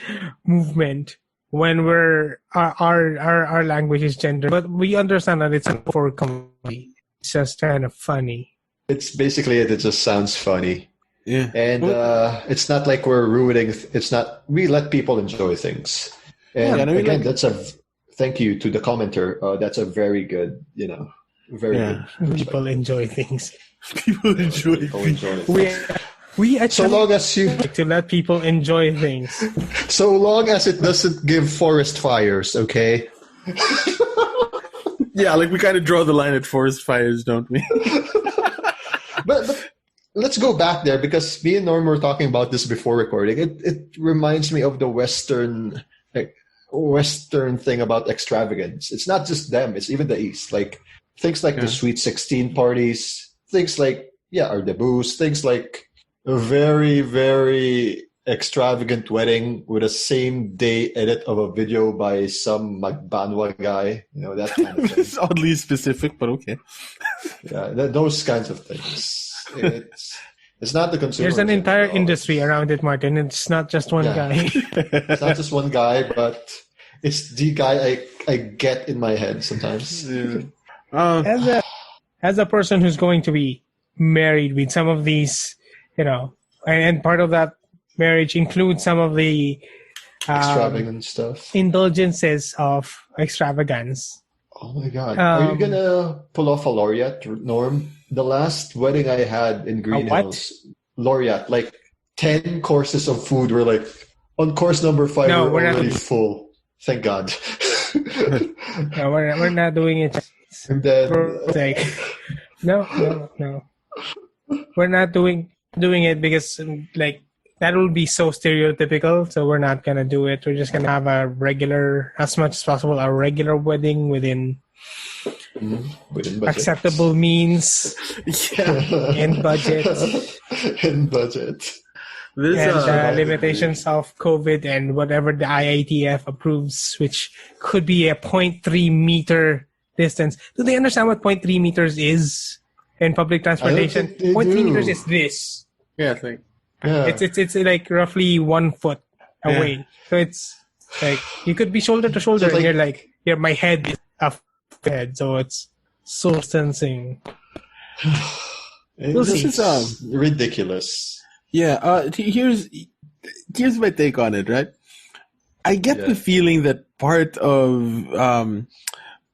movement. When our language is gender, but we understand that it's for comedy. It's just kind of funny. It's basically it. It just sounds funny. Yeah, and it's not like we're ruining. It's not. We let people enjoy things. And again, thank you to the commenter. That's a very good. Very good. People enjoy things. People enjoy things. We actually so long as you like to let people enjoy things. So long as it doesn't give forest fires, okay? Yeah, like we kind of draw the line at forest fires, don't we? but let's go back there, because me and Norm were talking about this before recording. It reminds me of the Western thing about extravagance. It's not just them; it's even the East. Like things like the Sweet 16 parties, things like our debuts, things like a very, very extravagant wedding with a same day edit of a video by some Magbanwa guy. That kind of thing. It's oddly specific, but okay. Yeah, those kinds of things. It's not the consumer. There's an entire industry around it, Martin. It's not just one guy. It's not just one guy, but it's the guy I get in my head sometimes. Yeah. As a person who's going to be married with some of these, and part of that marriage includes some of the extravagant stuff, indulgences of extravagance. Oh my God. Are you going to pull off a laureate, Norm? The last wedding I had in Green Hills, laureate, like 10 courses of food were like, on course number 5, we're already full. Thank God. No, we're not doing it. And then, no. We're not doing it because that will be so stereotypical. So we're not gonna do it. We're just gonna have as much as possible, a regular wedding within acceptable means. And budget. And budget. And limitations of COVID and whatever the IATF approves, which could be a 0.3 meter distance. Do they understand what 0.3 meters is in public transportation? 0.3 meters is this. Yeah, I think. Yeah. It's like roughly 1 foot away. Yeah. So it's like you could be shoulder to shoulder, so and you're my head is a head, so it's so sensing. This is ridiculous. Yeah, here's my take on it, right? I get the feeling that part of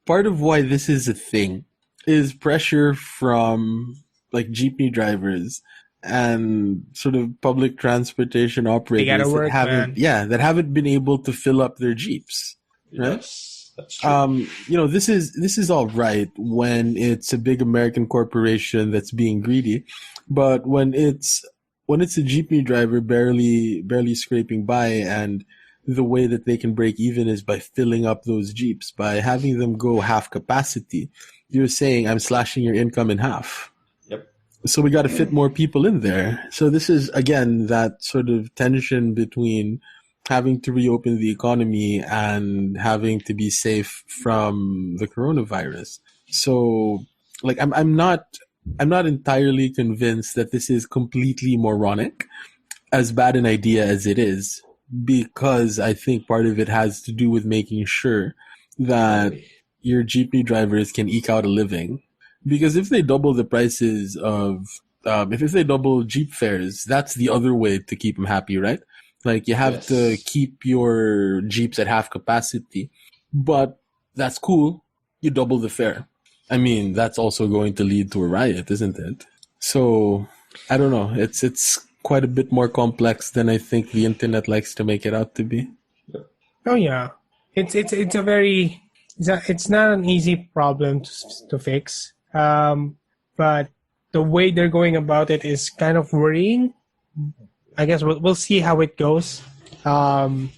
why this is a thing is pressure from like jeepney drivers and sort of public transportation operators that haven't been able to fill up their jeeps, right? Yes, that's true. This is all right when it's a big American corporation that's being greedy, but when it's when it's a jeepney driver barely scraping by, and the way that they can break even is by filling up those jeeps, by having them go half capacity. You're saying I'm slashing your income in half. Yep. So we got to fit more people in there. So this is, again, that sort of tension between having to reopen the economy and having to be safe from the coronavirus. So, like, I'm not entirely convinced that this is completely moronic, as bad an idea as it is, because I think part of it has to do with making sure that your jeepney drivers can eke out a living. Because if they double the prices of, if they double jeep fares, that's the other way to keep them happy, right? Like, you have to keep your jeeps at half capacity, but that's cool. You double the fare. I mean, that's also going to lead to a riot, isn't it? So, I don't know. It's quite a bit more complex than I think the internet likes to make it out to be. Oh yeah, it's not an easy problem to fix. But the way they're going about it is kind of worrying. I guess we'll see how it goes. It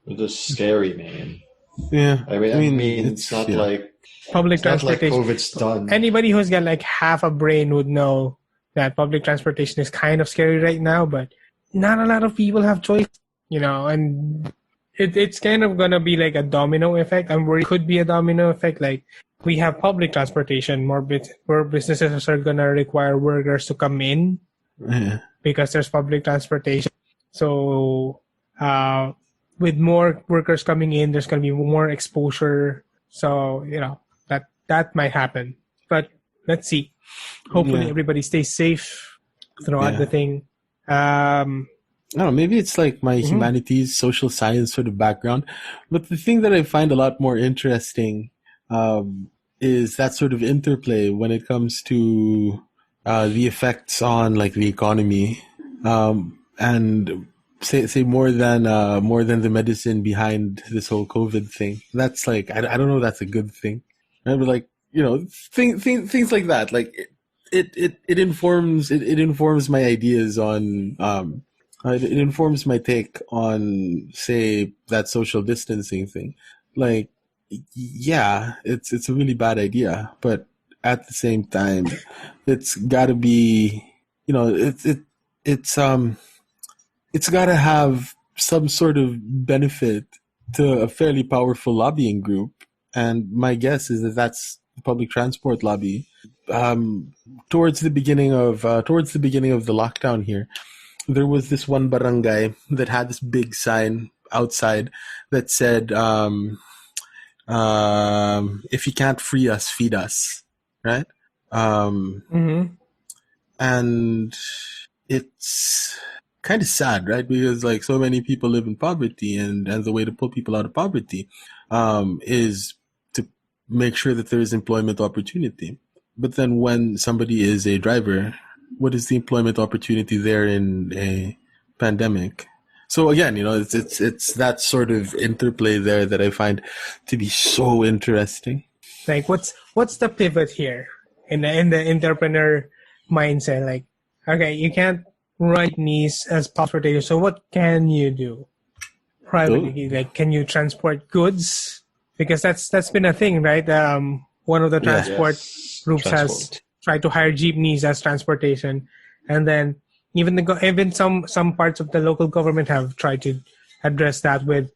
is scary, man. Yeah, I mean, it's not like public transportation. Not like COVID's done. Anybody who's got like half a brain would know that public transportation is kind of scary right now, but not a lot of people have choice, and it's kind of gonna be like a domino effect. I'm worried it could be a domino effect. Like, we have public transportation, more businesses are gonna require workers to come in because there's public transportation. So, with more workers coming in, there's gonna be more exposure. So, that might happen. But let's see. Hopefully everybody stays safe throughout the thing. I don't know, maybe it's like my humanities, social science sort of background. But the thing that I find a lot more interesting is that sort of interplay when it comes to the effects on like the economy, and say more than the medicine behind this whole COVID thing. That's like, I don't know if that's a good thing. Right? But like, things like that. Like it informs my ideas on it informs my take on, say, that social distancing thing. Like, yeah, it's a really bad idea, but at the same time, it's got to be, it's got to have some sort of benefit to a fairly powerful lobbying group, and my guess is that that's the public transport lobby. Towards the beginning of the lockdown here, there was this one barangay that had this big sign outside that said, if you can't free us, feed us, right? And it's kind of sad, right? Because like so many people live in poverty, and the way to pull people out of poverty is to make sure that there is employment opportunity. But then when somebody is a driver, what is the employment opportunity there in a pandemic? So again, it's that sort of interplay there that I find to be so interesting. Like, what's the pivot here in the entrepreneur mindset? Like, okay, you can't run knees as transportation, so what can you do privately? Like, can you transport goods? Because that's been a thing, right? One of the transport groups has tried to hire jeepneys as transportation, and then even some parts of the local government have tried to address that with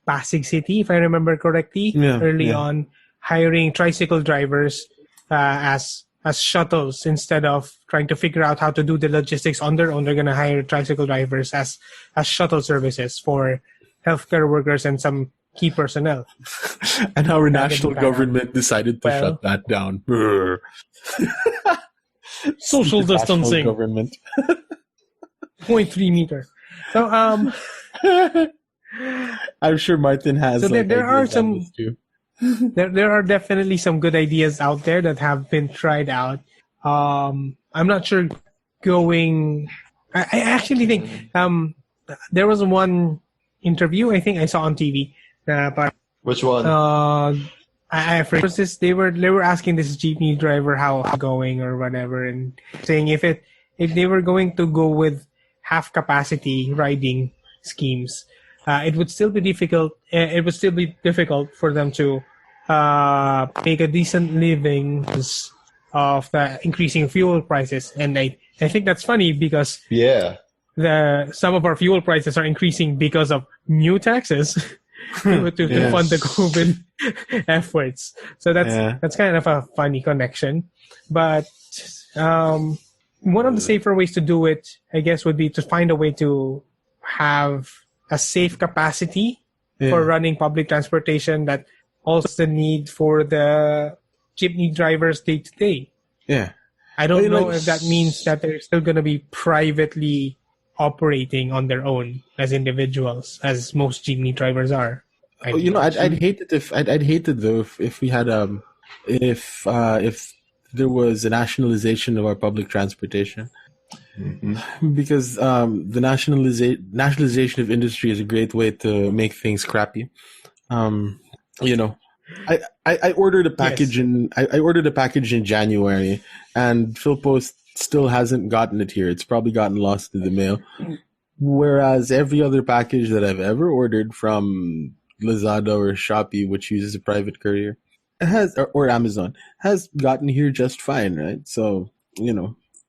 Pasig City, if I remember correctly, early on, hiring tricycle drivers as shuttles instead of trying to figure out how to do the logistics on their own. They're gonna hire tricycle drivers as shuttle services for healthcare workers and some key personnel. And our national government decided to shut that down. Social distancing. Government. 0.3 meter. So I'm sure Martin has. So there are some. There are definitely some good ideas out there that have been tried out. I'm not sure going. I actually think there was one interview I think I saw on TV. But which one? I forget. They were asking this jeepney driver how going or whatever, and saying if if they were going to go with half capacity riding schemes, it would still be difficult. It would still be difficult for them to make a decent living of the increasing fuel prices. And I think that's funny because some of our fuel prices are increasing because of new taxes to fund the COVID efforts. So that's kind of a funny connection. But one of the safer ways to do it, I guess, would be to find a way to have a safe capacity for running public transportation that also the need for the jeepney drivers day to day. Yeah. I don't know if that means that they're still going to be privately operating on their own as individuals, as most jeepney drivers are. I'd hate it though if we had if there was a nationalization of our public transportation. Mm-hmm. Because the nationalization of industry is a great way to make things crappy. I ordered a package I ordered a package in January, and PhilPost still hasn't gotten it here. It's probably gotten lost in the mail. Whereas every other package that I've ever ordered from Lazada or Shopee, which uses a private courier, or Amazon, has gotten here just fine, right? So,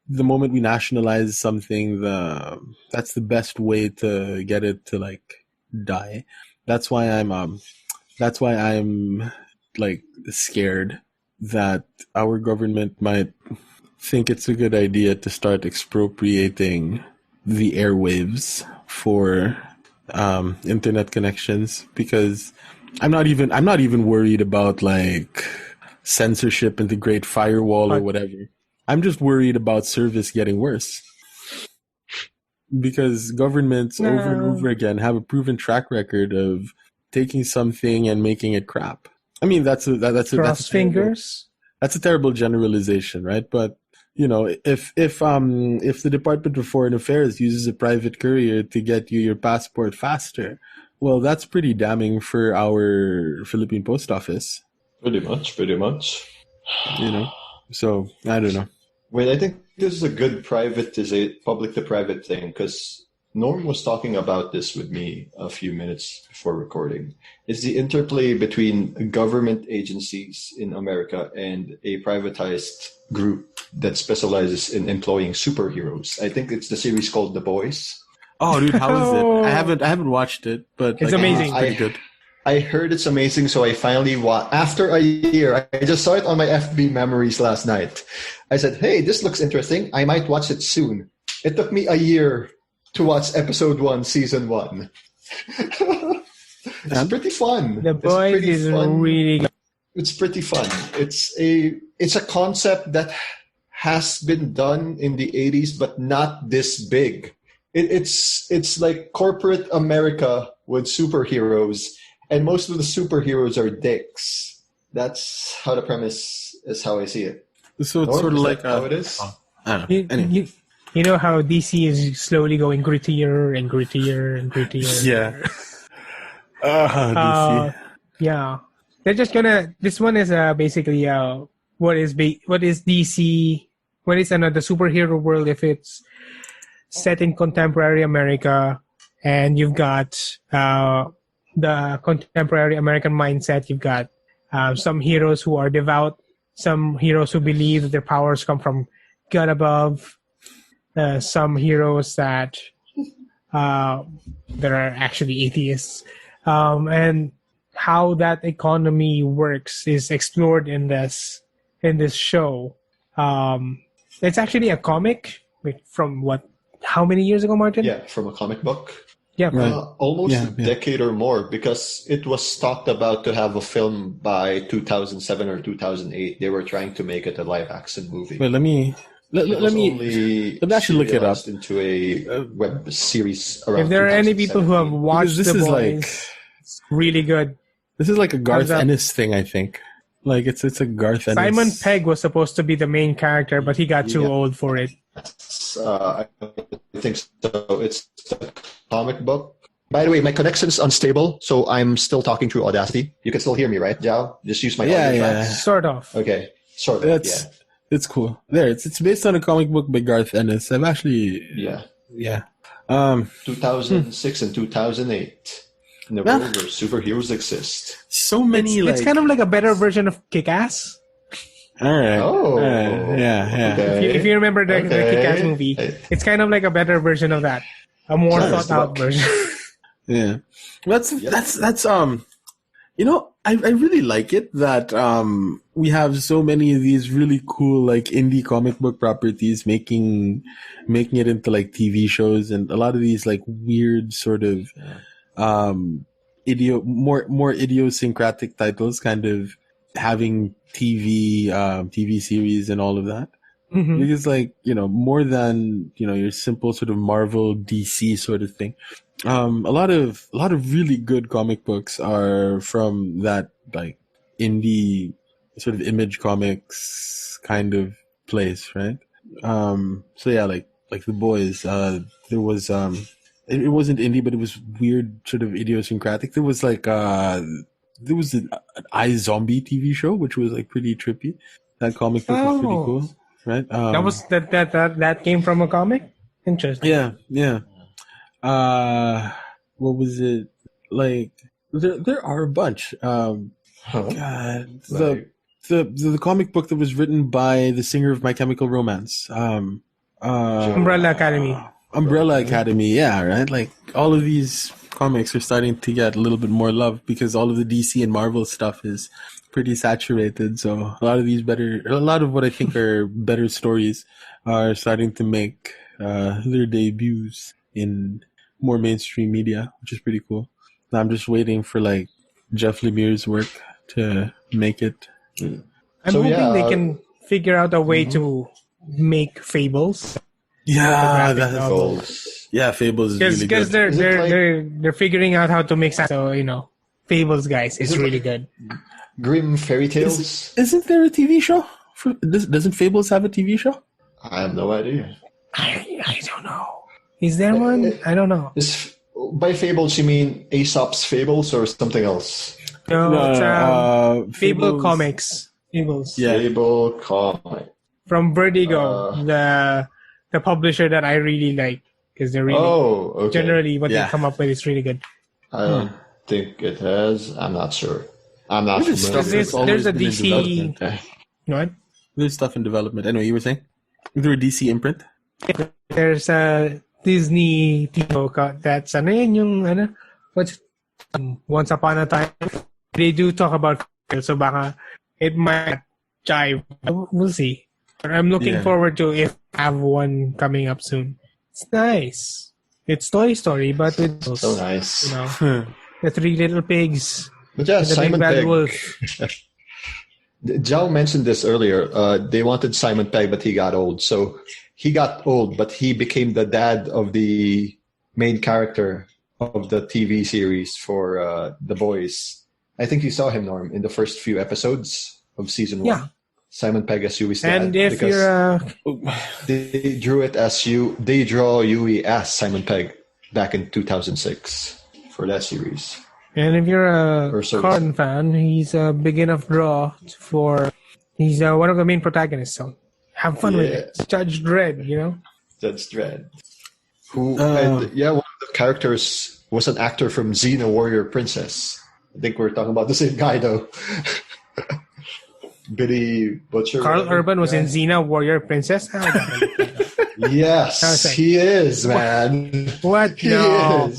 the moment we nationalize something, that's the best way to get it to die. That's why I'm scared that our government might think it's a good idea to start expropriating the airwaves for internet connections, because I'm not even worried about censorship and the Great Firewall or whatever. I'm just worried about service getting worse, because governments over and over again have a proven track record of taking something and making it crap. I mean, that's a terrible generalization, right? But if the Department of Foreign Affairs uses a private courier to get you your passport faster, well, that's pretty damning for our Philippine Post Office. Pretty much. So I don't know. Wait, I think this is a good public to private thing, because Norm was talking about this with me a few minutes before recording. It's the interplay between government agencies in America and a privatized group that specializes in employing superheroes. I think it's the series called The Boys. Oh, dude, how is it? I haven't watched it, but it's amazing. It's pretty good. I heard it's amazing, so I finally after a year. I just saw it on my FB memories last night. I said, "Hey, this looks interesting. I might watch it soon." It took me a year to watch episode 1, season 1. It's pretty fun. The Boys is really good. It's pretty fun. It's a concept that has been done in the 80s, but not this big. It's like corporate America with superheroes, and most of the superheroes are dicks. That's how the premise is, how I see it. So it's sort of like how it is. I don't know. Anyway. You know how DC is slowly going grittier and grittier and grittier. Yeah. DC. Yeah. They're just gonna. This one is basically what is DC? What is another superhero world if it's set in contemporary America, and you've got the contemporary American mindset. You've got some heroes who are devout, some heroes who believe that their powers come from God above, some heroes that are actually atheists, and how that economy works is explored in this show. It's actually a comic from how many years ago, Martin? Yeah, from a comic book. Yeah, almost a decade or more, because it was talked about to have a film by 2007 or 2008. They were trying to make it a live action movie. Well, let me actually look it up into a web series. Around if there are any people who have watched The Boys, it's really good. This is like a Garth Ennis thing, I think. Like it's a Garth Ennis. Simon Pegg was supposed to be the main character, but he got too old for it. I think so. It's a comic book. By the way, my connection's unstable, so I'm still talking through Audacity. You can still hear me, right, Joao? Just use my audio tracks. Sort of. Okay, sort of. It's cool. There, it's based on a comic book by Garth Ennis. I've actually... Yeah. 2006 and 2008. In the world where superheroes exist. So many, it's kind of like a better version of Kick-Ass. All right. Oh. Yeah. Okay. If you remember the Kick-Ass movie, it's kind of like a better version of that. A more thought-out version. Yeah. That's I really like it that we have so many of these really cool like indie comic book properties making it into like TV shows, and a lot of these like weird sort of more idiosyncratic titles kind of having TV series and all of that. Mm-hmm. Because like, more than, your simple sort of Marvel DC sort of thing. A lot of really good comic books are from that like indie sort of Image Comics kind of place, right? So yeah, like The Boys, there was it wasn't indie, but it was weird sort of idiosyncratic. There was like there was an iZombie TV show which was like pretty trippy. That comic book was pretty cool, right? That came from a comic? Interesting. Yeah. What was it like? There are a bunch. God, the comic book that was written by the singer of My Chemical Romance. Umbrella Academy. Umbrella Academy, yeah, right. Like all of these comics are starting to get a little bit more love because all of the DC and Marvel stuff is pretty saturated. So a lot of what I think are better stories are starting to make their debuts in more mainstream media, which is pretty cool. I'm just waiting for like Jeff Lemire's work to make it. I'm hoping they can figure out a way to make Fables. Yeah, Fables. Yeah, Fables is really good. Because they're figuring out how to make that. So Fables, guys, is really good. Grim fairy tales. Isn't there a TV show? Doesn't Fables have a TV show? I have no idea. I don't know. Is there one? I don't know. By Fables, you mean Aesop's Fables or something else? No, it's Fable Comics. Fables. Yeah. Fable Comics. From Vertigo, the publisher that I really like, because they're really generally what they come up with is really good. I don't think it has. I'm not sure. I'm not familiar. There's a DC. What? There's stuff in development. I know you were saying. Is there a DC imprint? There's a Disney TV that's what's Once Upon a Time. They do talk about so baka it might jive. We'll see. I'm looking forward to if I have one coming up soon. It's nice. It's Toy Story, but with those, so nice. The Three Little Pigs. But yeah, Simon Pegg. Wolf. Joao mentioned this earlier. They wanted Simon Pegg, but he got old. So he got old, but he became the dad of the main character of the TV series for The Boys. I think you saw him, Norm, in the first few episodes of season 1. Yeah. Simon Pegg as Huey's dad. And if you're they draw Huey as Simon Pegg back in 2006 for that series. And if you're a Carlton fan, he's a big enough draw he's one of the main protagonists. So have fun with it. It's Judge Dredd, Judge Dredd. Who one of the characters was an actor from Xena Warrior Princess. I think we're talking about the same guy though. Billy Butcher. Carl Urban was in Xena Warrior Princess. Yes, he is, man. What? No,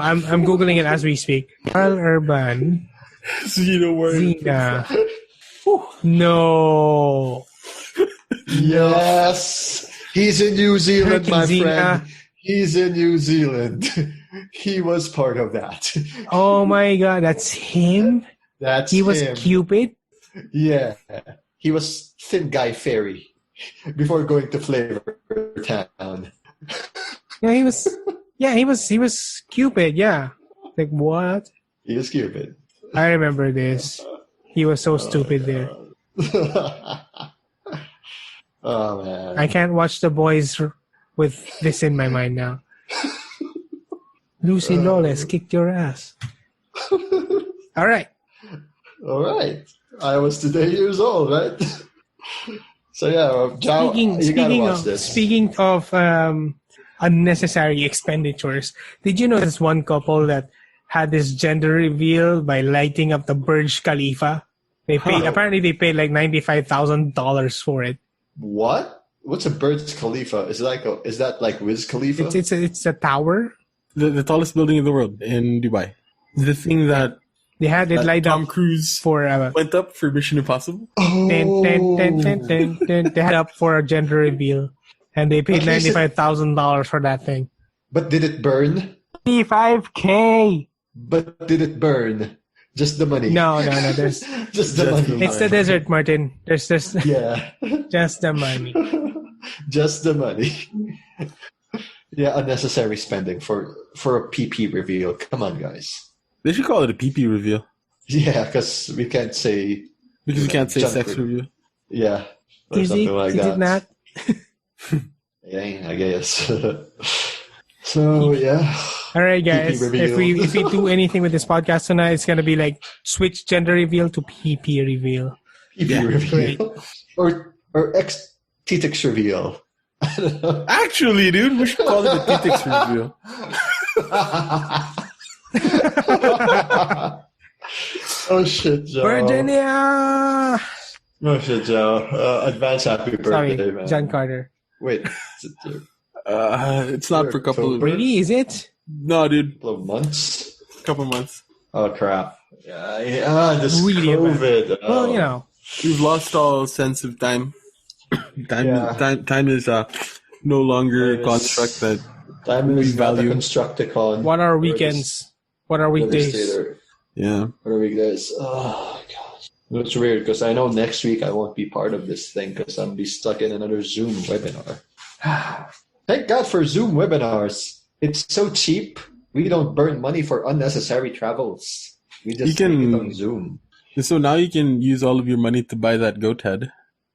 I'm googling it as we speak. Carl Urban. Xena Warrior. Xena. No. Yes, he's in New Zealand, my friend. He's in New Zealand. He was part of that. Oh my God, that's him. He was Cupid. Yeah, he was Thin Guy Fairy before going to Flavor Town. Yeah, he was Cupid. Yeah, like what? He was Cupid. I remember this. He was so stupid there. Oh man, I can't watch The Boys with this in my mind now. Lucy Lawless kicked your ass. All right. I was today years old, right? So yeah, Joao, you gotta watch this. Speaking of unnecessary expenditures, did you know there's one couple that had this gender reveal by lighting up the Burj Khalifa? They paid apparently they paid like $95,000 for it. What? What's a Burj Khalifa? Is that like Wiz Khalifa? It's a tower. The tallest building in the world in Dubai. The thing that they had it light Tom up Cruise for went up for Mission Impossible. They had up for a gender reveal, and they paid $95,000 for that thing. But did it burn? $25K. But did it burn? Just the money. No. There's just the money. It's the desert, Martin. There's just just the money. Just the money. Yeah, unnecessary spending for a PP reveal. Come on, guys. They should call it a PP reveal. Yeah, because we can't say. Because we can't say sex reveal. Yeah, or something like that. Is it not? Yeah, I guess. So yeah. All right, guys. If we do anything with this podcast tonight, it's gonna be like switch gender reveal to PP reveal. PP reveal. Or T-Tix reveal. Actually, dude, we should call it a T-Tix reveal. Oh shit, Joe. Virginia. Oh shit, Joe. Advance happy birthday, man. John Carter. Wait. It's not for a couple of... Really, is it? No, dude. Couple of months? Couple months. Oh, crap. Yeah, this really COVID. Well, you know. We've lost all sense of time. Time is no longer a construct that time is value. Not a constructicon. What are weekends? What are weekdays? Yeah. What are weekdays? Oh, gosh. It's weird because I know next week I won't be part of this thing because I'll be stuck in another Zoom webinar. Thank God for Zoom webinars. It's so cheap. We don't burn money for unnecessary travels. We just make it on Zoom. So now you can use all of your money to buy that goat head.